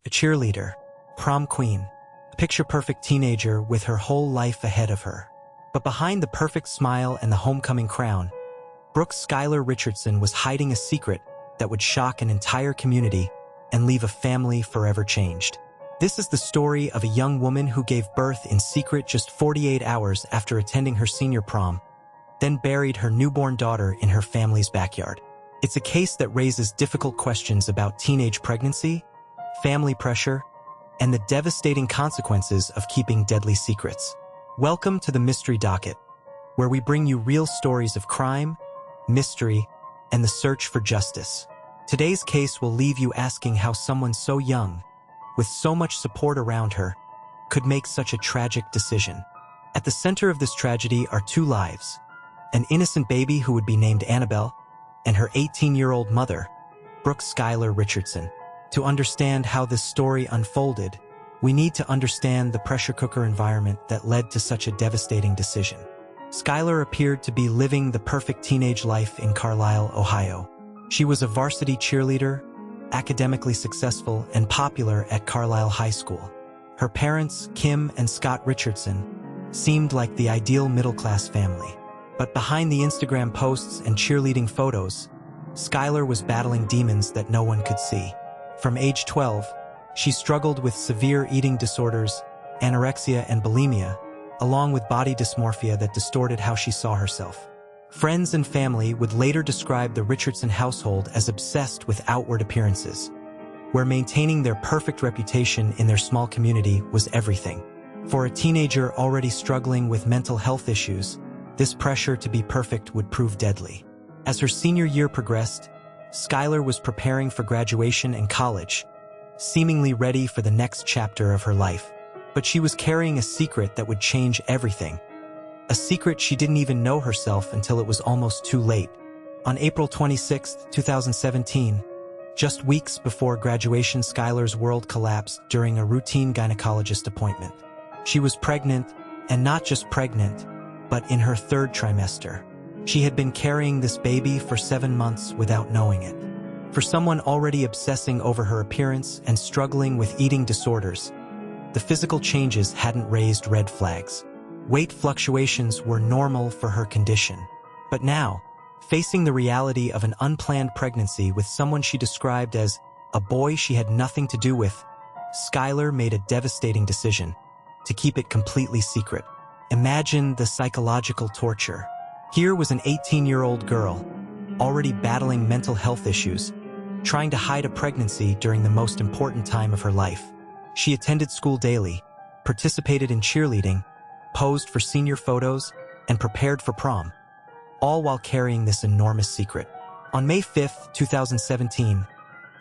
a cheerleader, prom queen, a picture-perfect teenager with her whole life ahead of her. But behind the perfect smile and the homecoming crown, Brooke Skylar Richardson was hiding a secret that would shock an entire community and leave a family forever changed. This is the story of a young woman who gave birth in secret just 48 hours after attending her senior prom, then buried her newborn daughter in her family's backyard. It's a case that raises difficult questions about teenage pregnancy, family pressure, and the devastating consequences of keeping deadly secrets. Welcome to the Mystery Docket, where we bring you real stories of crime, mystery, and the search for justice. Today's case will leave you asking how someone so young, with so much support around her, could make such a tragic decision. At the center of this tragedy are two lives: an innocent baby who would be named Annabelle, and her 18-year-old mother, Brooke Skylar Richardson. To understand how this story unfolded, we need to understand the pressure cooker environment that led to such a devastating decision. Skylar appeared to be living the perfect teenage life in Carlisle, Ohio. She was a varsity cheerleader, academically successful, and popular at Carlisle High School. Her parents, Kim and Scott Richardson, seemed like the ideal middle-class family. But behind the Instagram posts and cheerleading photos, Skylar was battling demons that no one could see. From age 12, she struggled with severe eating disorders, anorexia and bulimia, along with body dysmorphia that distorted how she saw herself. Friends and family would later describe the Richardson household as obsessed with outward appearances, where maintaining their perfect reputation in their small community was everything. For a teenager already struggling with mental health issues, this pressure to be perfect would prove deadly. As her senior year progressed, Skylar was preparing for graduation and college, seemingly ready for the next chapter of her life. But she was carrying a secret that would change everything. A secret she didn't even know herself until it was almost too late. On April 26, 2017, just weeks before graduation, Skylar's world collapsed during a routine gynecologist appointment. She was pregnant, and not just pregnant, but in her third trimester. She had been carrying this baby for 7 months without knowing it. For someone already obsessing over her appearance and struggling with eating disorders, the physical changes hadn't raised red flags. Weight fluctuations were normal for her condition. But now, facing the reality of an unplanned pregnancy with someone she described as a boy she had nothing to do with, Skylar made a devastating decision to keep it completely secret. Imagine the psychological torture. Here was an 18-year-old girl, already battling mental health issues, trying to hide a pregnancy during the most important time of her life. She attended school daily, participated in cheerleading, posed for senior photos, and prepared for prom, all while carrying this enormous secret. On May 5, 2017,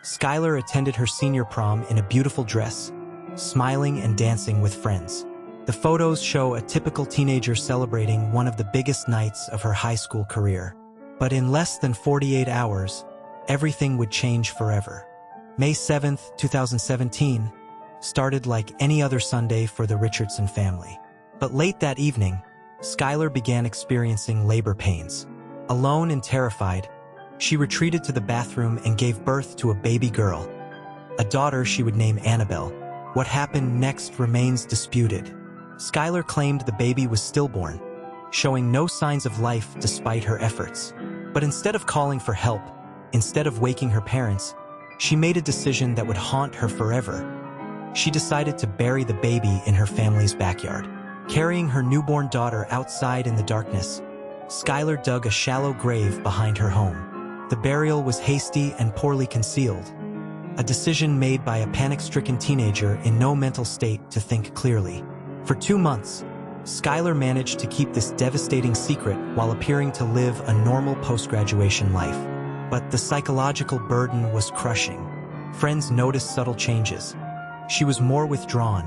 Skylar attended her senior prom in a beautiful dress, smiling and dancing with friends. The photos show a typical teenager celebrating one of the biggest nights of her high school career. But in less than 48 hours, everything would change forever. May 7, 2017, started like any other Sunday for the Richardson family. But late that evening, Skylar began experiencing labor pains. Alone and terrified, she retreated to the bathroom and gave birth to a baby girl, a daughter she would name Annabelle. What happened next remains disputed. Skylar claimed the baby was stillborn, showing no signs of life despite her efforts. But instead of calling for help, instead of waking her parents, she made a decision that would haunt her forever. She decided to bury the baby in her family's backyard. Carrying her newborn daughter outside in the darkness, Skylar dug a shallow grave behind her home. The burial was hasty and poorly concealed, a decision made by a panic-stricken teenager in no mental state to think clearly. For 2 months, Skylar managed to keep this devastating secret while appearing to live a normal post-graduation life. But the psychological burden was crushing. Friends noticed subtle changes. She was more withdrawn,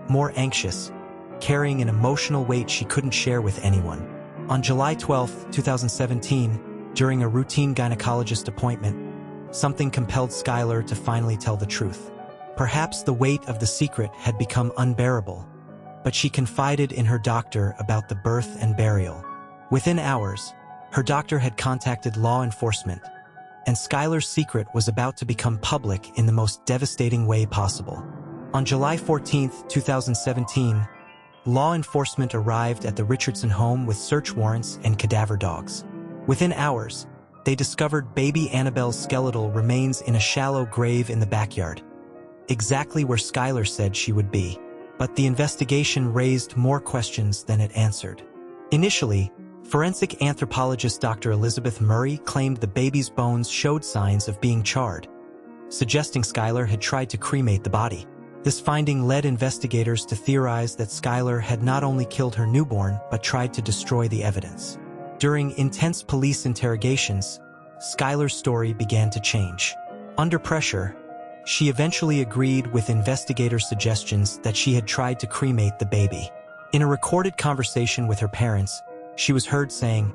more anxious, carrying an emotional weight she couldn't share with anyone. On July 12, 2017, during a routine gynecologist appointment, something compelled Skylar to finally tell the truth. Perhaps the weight of the secret had become unbearable, but she confided in her doctor about the birth and burial. Within hours, her doctor had contacted law enforcement, and Skylar's secret was about to become public in the most devastating way possible. On July 14, 2017, law enforcement arrived at the Richardson home with search warrants and cadaver dogs. Within hours, they discovered baby Annabelle's skeletal remains in a shallow grave in the backyard, exactly where Skylar said she would be. But the investigation raised more questions than it answered. Initially, forensic anthropologist Dr. Elizabeth Murray claimed the baby's bones showed signs of being charred, suggesting Skylar had tried to cremate the body. This finding led investigators to theorize that Skylar had not only killed her newborn but tried to destroy the evidence. During intense police interrogations, Skylar's story began to change. Under pressure, she eventually agreed with investigators' suggestions that she had tried to cremate the baby. In a recorded conversation with her parents, she was heard saying,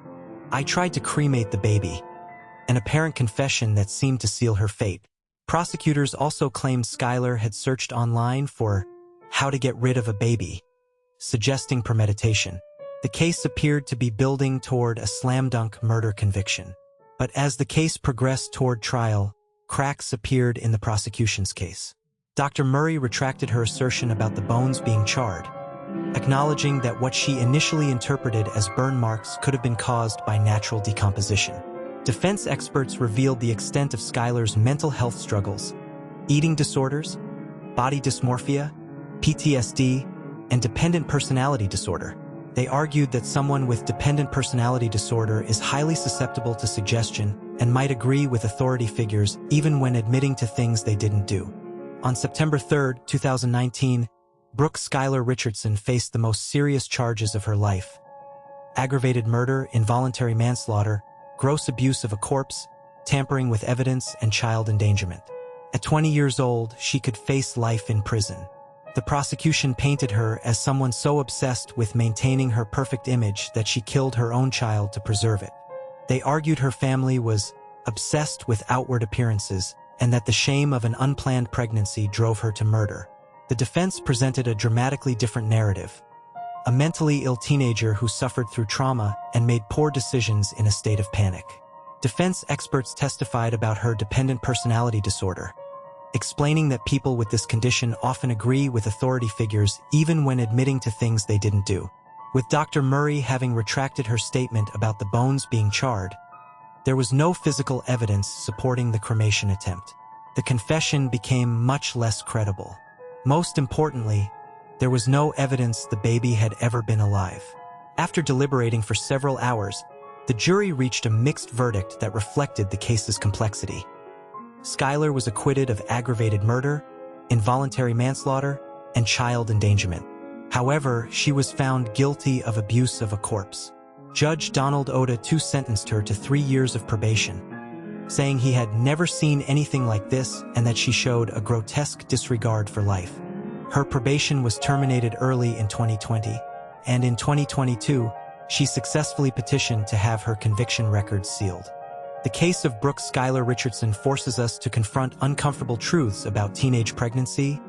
"I tried to cremate the baby," an apparent confession that seemed to seal her fate. Prosecutors also claimed Skylar had searched online for how to get rid of a baby, suggesting premeditation. The case appeared to be building toward a slam-dunk murder conviction. But as the case progressed toward trial, cracks appeared in the prosecution's case. Dr. Murray retracted her assertion about the bones being charred, acknowledging that what she initially interpreted as burn marks could have been caused by natural decomposition. Defense experts revealed the extent of Skylar's mental health struggles: eating disorders, body dysmorphia, PTSD, and dependent personality disorder. They argued that someone with dependent personality disorder is highly susceptible to suggestion and might agree with authority figures even when admitting to things they didn't do. On September 3, 2019, Brooke Skylar Richardson faced the most serious charges of her life: aggravated murder, involuntary manslaughter, gross abuse of a corpse, tampering with evidence, and child endangerment. At 20 years old, she could face life in prison. The prosecution painted her as someone so obsessed with maintaining her perfect image that she killed her own child to preserve it. They argued her family was obsessed with outward appearances and that the shame of an unplanned pregnancy drove her to murder. The defense presented a dramatically different narrative: a mentally ill teenager who suffered through trauma and made poor decisions in a state of panic. Defense experts testified about her dependent personality disorder, explaining that people with this condition often agree with authority figures even when admitting to things they didn't do. With Dr. Murray having retracted her statement about the bones being charred, there was no physical evidence supporting the cremation attempt. The confession became much less credible. Most importantly, there was no evidence the baby had ever been alive. After deliberating for several hours, the jury reached a mixed verdict that reflected the case's complexity. Skylar was acquitted of aggravated murder, involuntary manslaughter, and child endangerment. However, she was found guilty of abuse of a corpse. Judge Donald Oda II sentenced her to 3 years of probation, saying he had never seen anything like this and that she showed a grotesque disregard for life. Her probation was terminated early in 2020, and in 2022, she successfully petitioned to have her conviction record sealed. The case of Brooke Skylar Richardson forces us to confront uncomfortable truths about teenage pregnancy,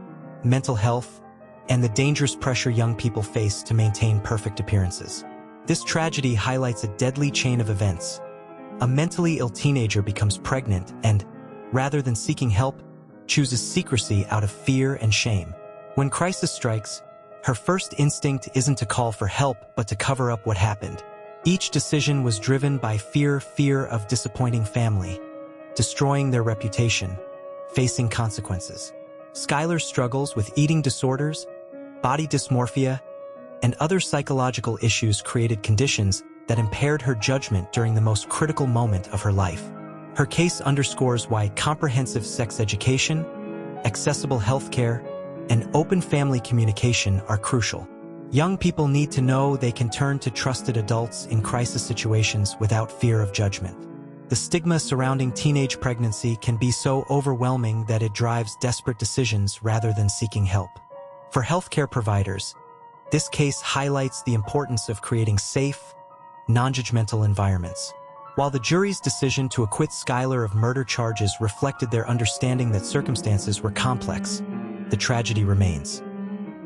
mental health, and the dangerous pressure young people face to maintain perfect appearances. This tragedy highlights a deadly chain of events. A mentally ill teenager becomes pregnant and, rather than seeking help, chooses secrecy out of fear and shame. When crisis strikes, her first instinct isn't to call for help but to cover up what happened. Each decision was driven by fear of disappointing family, destroying their reputation, facing consequences. Skylar's struggles with eating disorders, body dysmorphia, and other psychological issues created conditions that impaired her judgment during the most critical moment of her life. Her case underscores why comprehensive sex education, accessible healthcare, and open family communication are crucial. Young people need to know they can turn to trusted adults in crisis situations without fear of judgment. The stigma surrounding teenage pregnancy can be so overwhelming that it drives desperate decisions rather than seeking help. For healthcare providers, this case highlights the importance of creating safe, non-judgmental environments. While the jury's decision to acquit Skylar of murder charges reflected their understanding that circumstances were complex, the tragedy remains.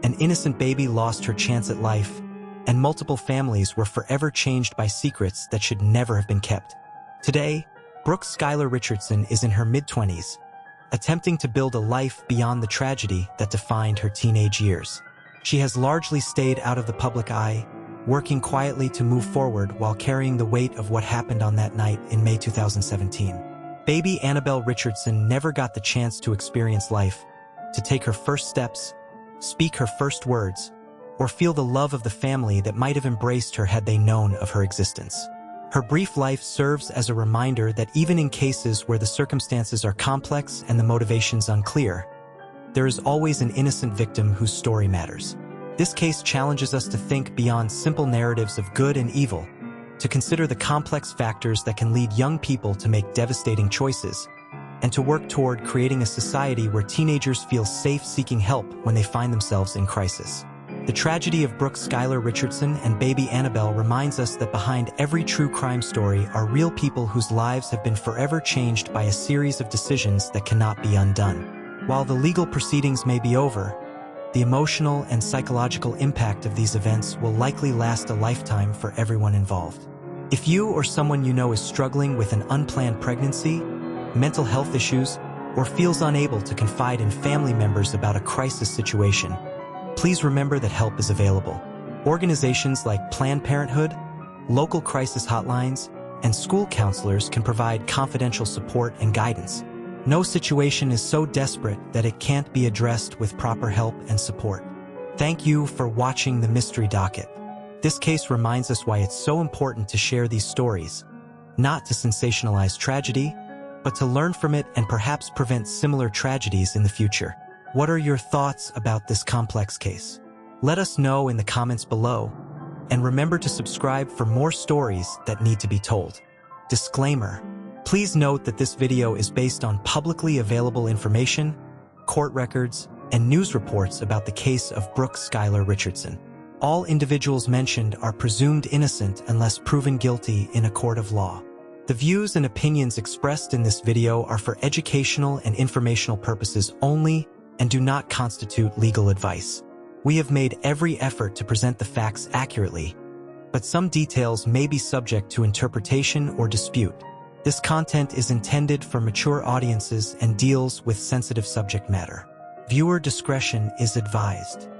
An innocent baby lost her chance at life, and multiple families were forever changed by secrets that should never have been kept. Today, Brooke Skylar Richardson is in her mid-20s, attempting to build a life beyond the tragedy that defined her teenage years. She has largely stayed out of the public eye, working quietly to move forward while carrying the weight of what happened on that night in May 2017. Baby Annabelle Richardson never got the chance to experience life, to take her first steps, speak her first words, or feel the love of the family that might have embraced her had they known of her existence. Her brief life serves as a reminder that even in cases where the circumstances are complex and the motivations unclear, there is always an innocent victim whose story matters. This case challenges us to think beyond simple narratives of good and evil, to consider the complex factors that can lead young people to make devastating choices, and to work toward creating a society where teenagers feel safe seeking help when they find themselves in crisis. The tragedy of Brooke Skylar Richardson and baby Annabelle reminds us that behind every true crime story are real people whose lives have been forever changed by a series of decisions that cannot be undone. While the legal proceedings may be over, the emotional and psychological impact of these events will likely last a lifetime for everyone involved. If you or someone you know is struggling with an unplanned pregnancy, mental health issues, or feels unable to confide in family members about a crisis situation, please remember that help is available. Organizations like Planned Parenthood, local crisis hotlines, and school counselors can provide confidential support and guidance. No situation is so desperate that it can't be addressed with proper help and support. Thank you for watching the Mystery Docket. This case reminds us why it's so important to share these stories, not to sensationalize tragedy, but to learn from it and perhaps prevent similar tragedies in the future. What are your thoughts about this complex case? Let us know in the comments below, and remember to subscribe for more stories that need to be told. Disclaimer: please note that this video is based on publicly available information, court records, and news reports about the case of Brooke Skylar Richardson. All individuals mentioned are presumed innocent unless proven guilty in a court of law. The views and opinions expressed in this video are for educational and informational purposes only and do not constitute legal advice. We have made every effort to present the facts accurately, but some details may be subject to interpretation or dispute. This content is intended for mature audiences and deals with sensitive subject matter. Viewer discretion is advised.